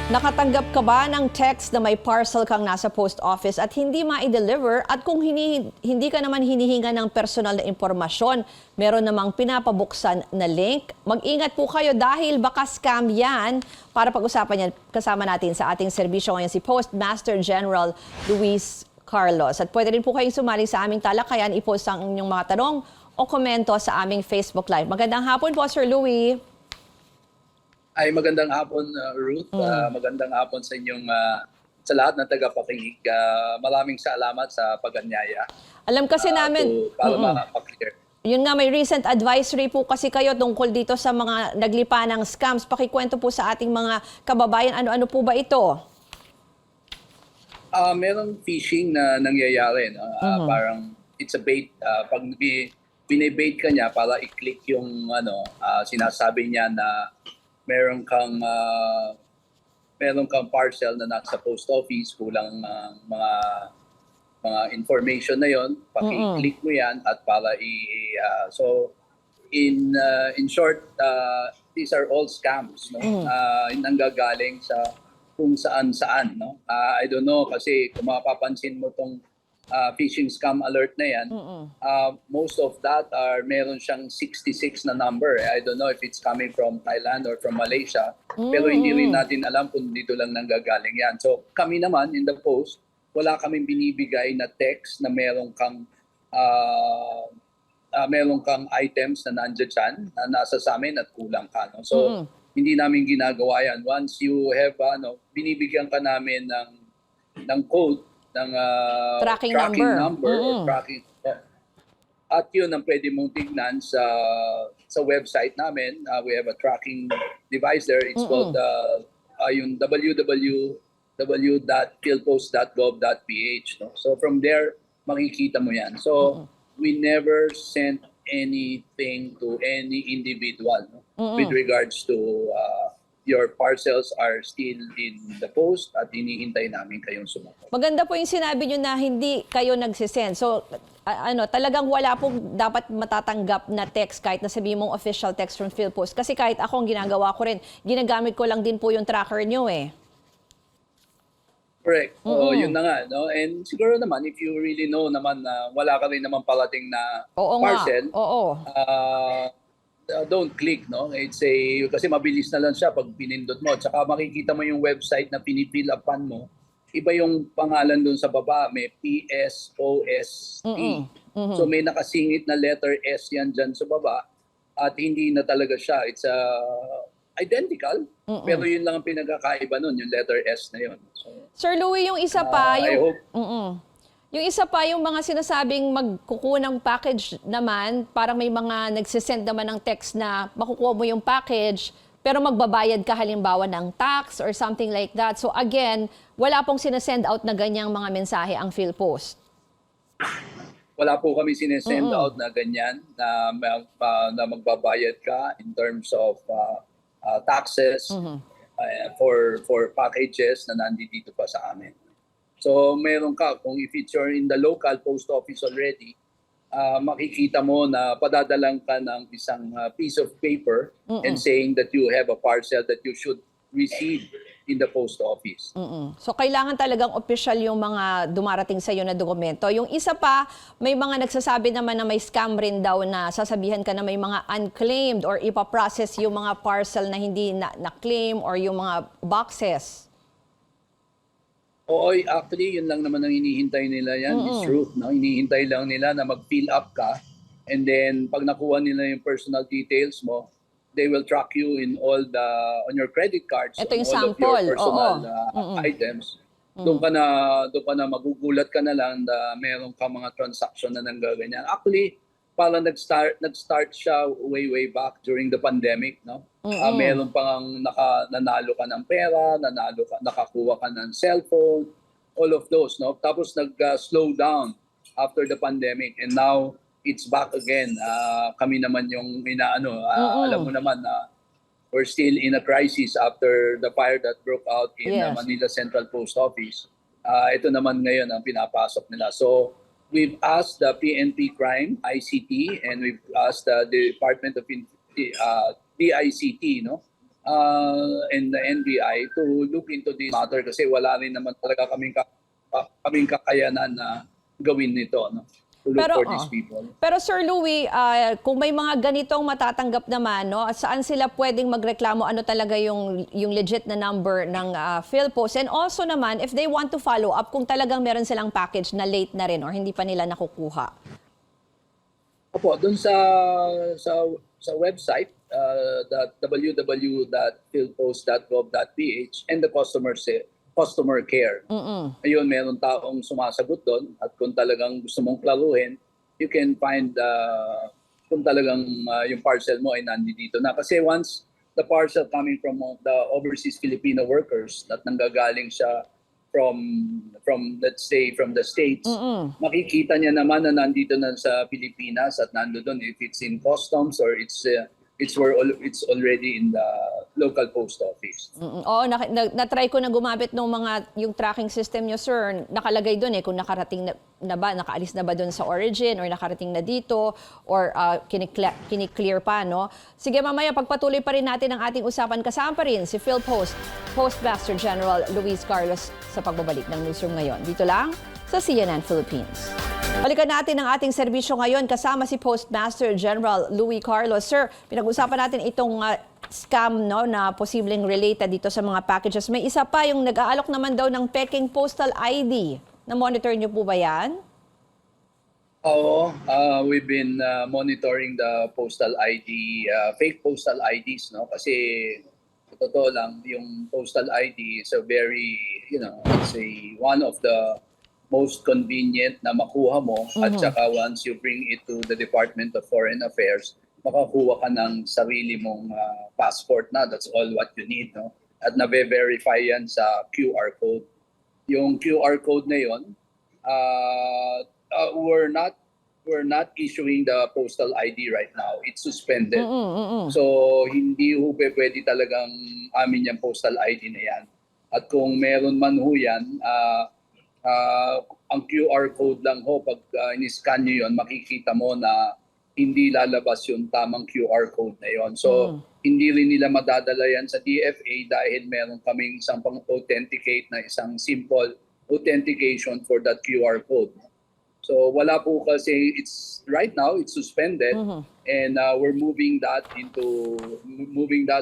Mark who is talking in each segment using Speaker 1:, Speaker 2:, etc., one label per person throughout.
Speaker 1: Nakatanggap ka ba ng text na may parcel kang nasa post office at hindi ma-deliver at kung hindi ka naman hinihinga ng personal na impormasyon, meron namang pinapabuksan na link? Mag-ingat po kayo dahil baka scam yan. Para pag-usapan yan, kasama natin sa ating serbisyo ngayon si Postmaster General Luis Carlos. At pwede rin po kayong sumali sa aming talakayan, i-post ang inyong mga tanong o komento sa aming Facebook Live. Magandang hapon po, Sir Louis.
Speaker 2: Ay, magandang hapon, Ruth. Magandang hapon sa inyong sa lahat ng tagapakinig. Maraming salamat sa pag-anyaya.
Speaker 1: Alam kasi namin,
Speaker 2: para ma-clear.
Speaker 1: Yun nga, may recent advisory po kasi kayo tungkol dito sa mga naglipa ng scams. Pakikwento po sa ating mga kababayan, ano-ano po ba ito?
Speaker 2: Merong phishing na nangyayari. No? Parang it's a bait. Pag binibait ka niya para i-click yung sinasabi niya na meron kang parcel na nasa post office, kulang mga information na yon, paki-click mo yan at para so in short, these are all scams, no? Nanggagaling sa kung saan-saan, no? I don't know kasi kung mapapansin mo tong phishing scam alert na yan, most of that meron siyang 66 na number. I don't know if it's coming from Thailand or from Malaysia, pero hindi rin natin alam kung dito lang nanggagaling yan. So kami naman in the post, wala kaming binibigay na text na meron kang items na nandiyan dyan, na nasa sa amin at kulang ka. No? So hindi namin ginagawa yan. Once you have, binibigyan ka namin ng code, ng
Speaker 1: Tracking
Speaker 2: number or tracking. At yun ang pwede mong tignan sa website namin. We have a tracking device there. It's called yung www.philpost.gov.ph. No? So from there, makikita mo yan. So we never sent anything to any individual, no? With regards to your parcels are still in the post at hinihintay namin kayong sumagot.
Speaker 1: Maganda po yung sinabi nyo na hindi kayo nagsisend. So, talagang wala pong dapat matatanggap na text kahit na sabihin mong official text from PhilPost. Kasi kahit ako ang ginagawa ko rin, ginagamit ko lang din po yung tracker nyo eh.
Speaker 2: Correct. Oo, yun na nga. No? And siguro naman, if you really know naman na wala ka rin naman parating na parcel, don't click, no? Kasi mabilis na lang siya pag pinindot mo. Tsaka makikita mo yung website na pinifill upan mo. Iba yung pangalan doon sa baba, may PSOST. So may nakasingit na letter S yan dyan sa baba at hindi na talaga siya. It's identical, pero yun lang ang pinagkakaiba nun, yung letter S na yun. So,
Speaker 1: Sir Louis, yung isa pa, yung isa pa, yung mga sinasabing magkukuha ng package naman, parang may mga nagsisend naman ng text na makukuha mo yung package, pero magbabayad ka halimbawa ng tax or something like that. So again, wala pong sinesend out na ganyang mga mensahe ang PhilPost.
Speaker 2: Wala po kami sinesend out na ganyan, na magbabayad ka in terms of taxes for packages na nandito pa sa amin. So meron ka, kung if it's in the local post office already, makikita mo na padadalang ka ng isang piece of paper and saying that you have a parcel that you should receive in the post office.
Speaker 1: So kailangan talagang official yung mga dumarating sa iyo na dokumento. Yung isa pa, may mga nagsasabi naman na may scam rin daw na sasabihan ka na may mga unclaimed or ipaprocess yung mga parcel na hindi na-claim or yung mga boxes.
Speaker 2: Oo, actually, yun lang naman ang hinihintay nila yan, is truth. No? Hinihintay lang nila na mag-fill up ka and then pag nakuha nila yung personal details mo, they will track you on your credit cards,
Speaker 1: ito yung
Speaker 2: all
Speaker 1: sample.
Speaker 2: of your personal items. Doon ka na magugulat ka na lang na meron ka mga transaction na nanggaganyan. Actually, parang nag-start siya way back during the pandemic, no? Meron pang nanalo ka ng pera, nakakuha ka ng cellphone, all of those, no? Tapos nag-slow down after the pandemic and now it's back again. Kami naman yung alam mo naman na we're still in a crisis after the fire that broke out in Manila Central Post Office. Ito naman ngayon ang pinapasok nila. So we've asked the PNP Crime, ICT, and we've asked the Department of DICT, no, and the NBI to look into this matter kasi wala rin naman talaga kaming kakayanan na gawin nito, no? To look for these people.
Speaker 1: Pero Sir Louie, kung may mga ganitong matatanggap naman, no, saan sila pwedeng magreklamo, ano talaga yung legit na number ng PhilPost? And also naman, if they want to follow up, kung talagang meron silang package na late na rin or hindi pa nila nakukuha.
Speaker 2: Opo, dun sa website, www.philpost.gov.ph and the customer care. Ayun, meron taong sumasagot doon at kung talagang gusto mong klaruhin, you can find kung talagang yung parcel mo ay nandito na. Kasi once the parcel coming from the overseas Filipino workers at nanggagaling siya from let's say from the States, makikita niya naman na nandito na sa Pilipinas at nando doon if it's in customs or it's already in the local post office.
Speaker 1: Oo, na-try ko na gumamit ng yung tracking system nyo, sir. Nakalagay doon kung nakarating na ba, nakaalis na ba doon sa origin or nakarating na dito or kiniklear pa, no? Sige, mamaya pagpatuloy pa rin natin ang ating usapan. Kasama pa rin si PhilPost Postmaster General Luis Carlos sa pagbabalik ng Newsroom ngayon. Dito lang sa CNN Philippines. Balikan natin ang ating serbisyo ngayon kasama si Postmaster General Luis Carlos. Sir, pinag-usapan natin itong scam, no, na posibleng related dito sa mga packages. May isa pa yung nag-aalok naman daw ng peking postal ID. Na-monitor niyo po ba yan?
Speaker 2: Oo, we've been monitoring the postal ID, fake postal IDs, no? Kasi totoo lang, yung postal ID is a very, it's one of the most convenient na makuha mo at saka once you bring it to the Department of Foreign Affairs, makakuha ka ng sarili mong passport na. That's all what you need, no? At na-verify yan sa QR code. Yung QR code na yon, we're not issuing the postal ID right now. It's suspended. So hindi ho pwede talagang amin yung postal ID na yan. At kung meron man ho yan, ang QR code lang ho, pag in-scan nyo yun, makikita mo na hindi lalabas yung tamang QR code na yon. So, hindi rin nila madadala yan sa DFA dahil meron kaming isang pang-authenticate na isang simple authentication for that QR code. So, wala po kasi, right now, it's suspended and we're moving that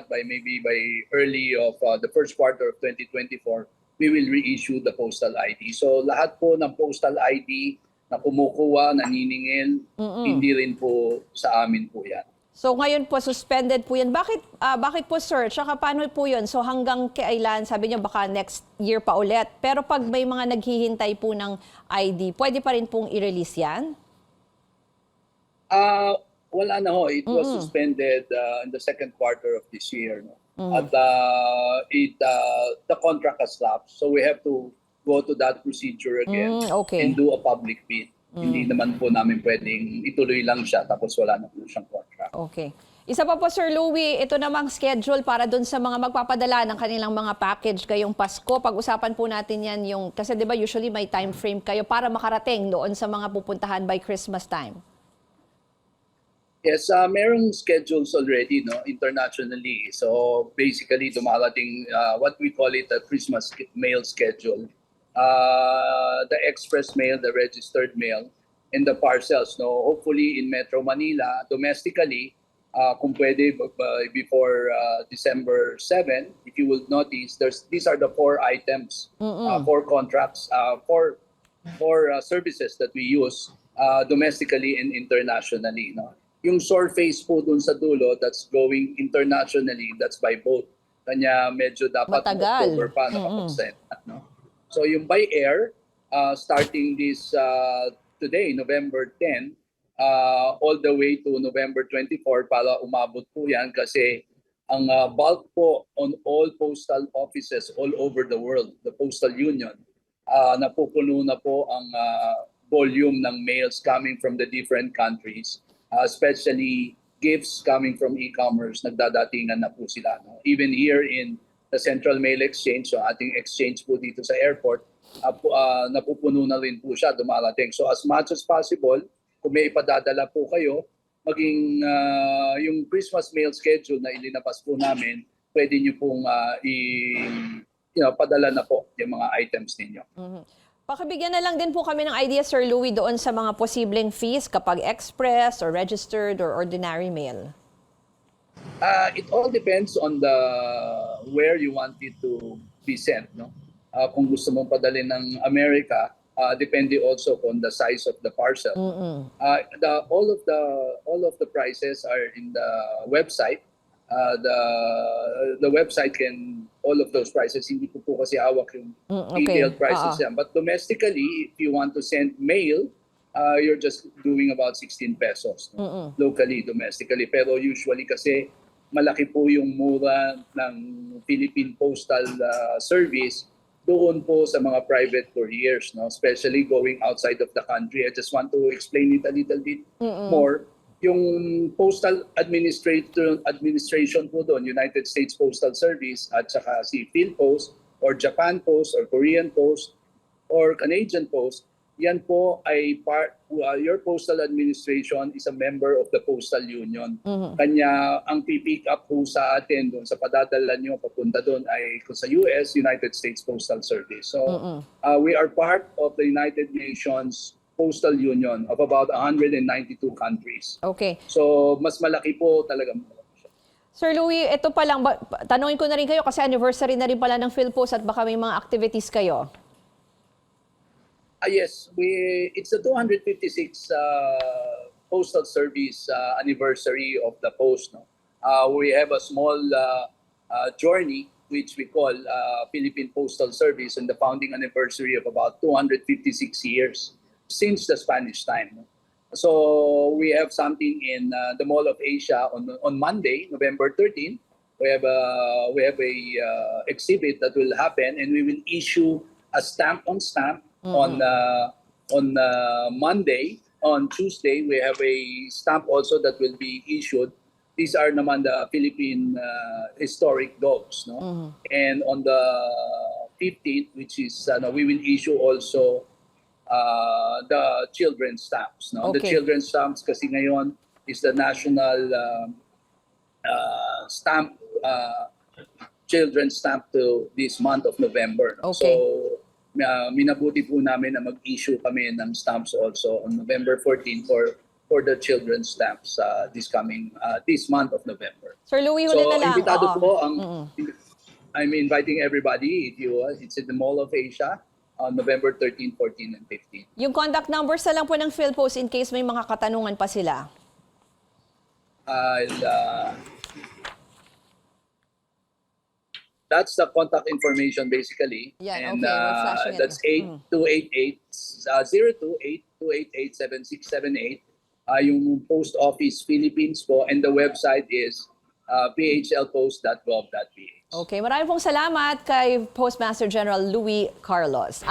Speaker 2: by maybe by early of the first quarter of 2024. We will reissue the postal ID. So lahat po ng postal ID na kumukuha, naniningil, hindi rin po sa amin po yan.
Speaker 1: So ngayon po suspended po yan. Bakit po, sir? Tsaka paano po yun? So hanggang kailan? Sabi niyo baka next year pa ulit. Pero pag may mga naghihintay po ng ID, pwede pa rin pong i-release yan?
Speaker 2: Wala na ho. It was suspended in the second quarter of this year. No? At the contract has lapsed. So we have to go to that procedure again and do a public bid. Hindi naman po namin pwedeng ituloy lang siya tapos wala na po siyang contract.
Speaker 1: Okay. Isa pa po, Sir Louie, ito namang schedule para dun sa mga magpapadala ng kanilang mga package ngayong Pasko. Pag-usapan po natin yan kasi di ba usually may time frame kayo para makarating doon sa mga pupuntahan by Christmas time.
Speaker 2: Yes, merong schedules already, no, internationally. So basically, dumarating what we call it a Christmas mail schedule. The express mail, the registered mail, and the parcels. No, hopefully in Metro Manila, domestically, kung pwede before December 7, if you will notice, these are the 4 items, 4 contracts, 4 services that we use domestically and internationally. No. Yung surface po dun sa dulo, that's going internationally, that's by boat. Kanya medyo dapat October pa nakapag-send. No? So yung by air, starting this today, November 10, all the way to November 24 para umabot po yan kasi ang bulk po on all postal offices all over the world, the Postal Union, napupuno na po ang volume ng mails coming from the different countries. Especially gifts coming from e-commerce, nagdadatingan na po sila. No? Even here in the Central Mail Exchange, so ating exchange po dito sa airport, napupuno na rin po siya, dumarating. So as much as possible, kung may ipadadala po kayo, maging yung Christmas mail schedule na ilinabas po namin, pwede nyo pong padala na po yung mga items ninyo.
Speaker 1: Pakibigyan na lang din po kami ng idea, Sir Louie, doon sa mga posibleng fees kapag express or registered or ordinary mail.
Speaker 2: It all depends on where you want it to be sent, no? Kung gusto mong padalhin ng America, depende also on the size of the parcel. All of the prices are in the website. The website all of those prices, hindi ko po kasi hawak yung detailed prices yan. But domestically, if you want to send mail, you're just doing about 16 pesos locally, domestically. Pero usually kasi malaki po yung mura ng Philippine Postal Service doon po sa mga private couriers, no? Especially going outside of the country. I just want to explain it a little bit more. Yung postal administration po doon, United States Postal Service at saka si PhilPost or Japan Post or Korean Post or Canadian Post, yan po ay your postal administration is a member of the Postal Union. Kanya ang pipick up po sa atin doon sa padadala nyo papunta doon ay kung sa US, United States Postal Service. So we are part of the United Nations Postal Union of about 192 countries.
Speaker 1: Okay.
Speaker 2: So mas malaki po talaga.
Speaker 1: Sir Louie, ito pa lang, tanungin ko na rin kayo kasi anniversary na rin pala ng PhilPost at baka may mga activities kayo.
Speaker 2: Yes, it's the 256 Postal Service anniversary of the Post. No? We have a small journey which we call Philippine Postal Service and the founding anniversary of about 256 years since the Spanish time. No? So we have something in the Mall of Asia on Monday, November 13. We have a exhibit that will happen, and we will issue a stamp on stamp on Monday. On Tuesday, we have a stamp also that will be issued. These are naman the Philippine historic dogs, no? And on the 15th, which is we will issue also the children's stamps. No?
Speaker 1: Okay.
Speaker 2: The children's stamps kasi ngayon is the national stamp, children's stamp to this month of November. No?
Speaker 1: Okay.
Speaker 2: So minabuti po namin na mag-issue kami ng stamps also on November 14 for the children's stamps this month of November.
Speaker 1: Sir Louie, huli na lang.
Speaker 2: So invitado po I'm inviting everybody. It's in the Mall of Asia on November 13, 14, and 15.
Speaker 1: Yung contact numbers na lang po ng PhilPost in case may mga katanungan pa sila.
Speaker 2: That's the contact information basically.
Speaker 1: Yan,
Speaker 2: And
Speaker 1: okay, we're flashing it.
Speaker 2: that's 0288-028-7678. Yung Post Office Philippines po, and the website is phlpost.gov.ph.
Speaker 1: Okay, maraming pong salamat kay Postmaster General Louie Carlos.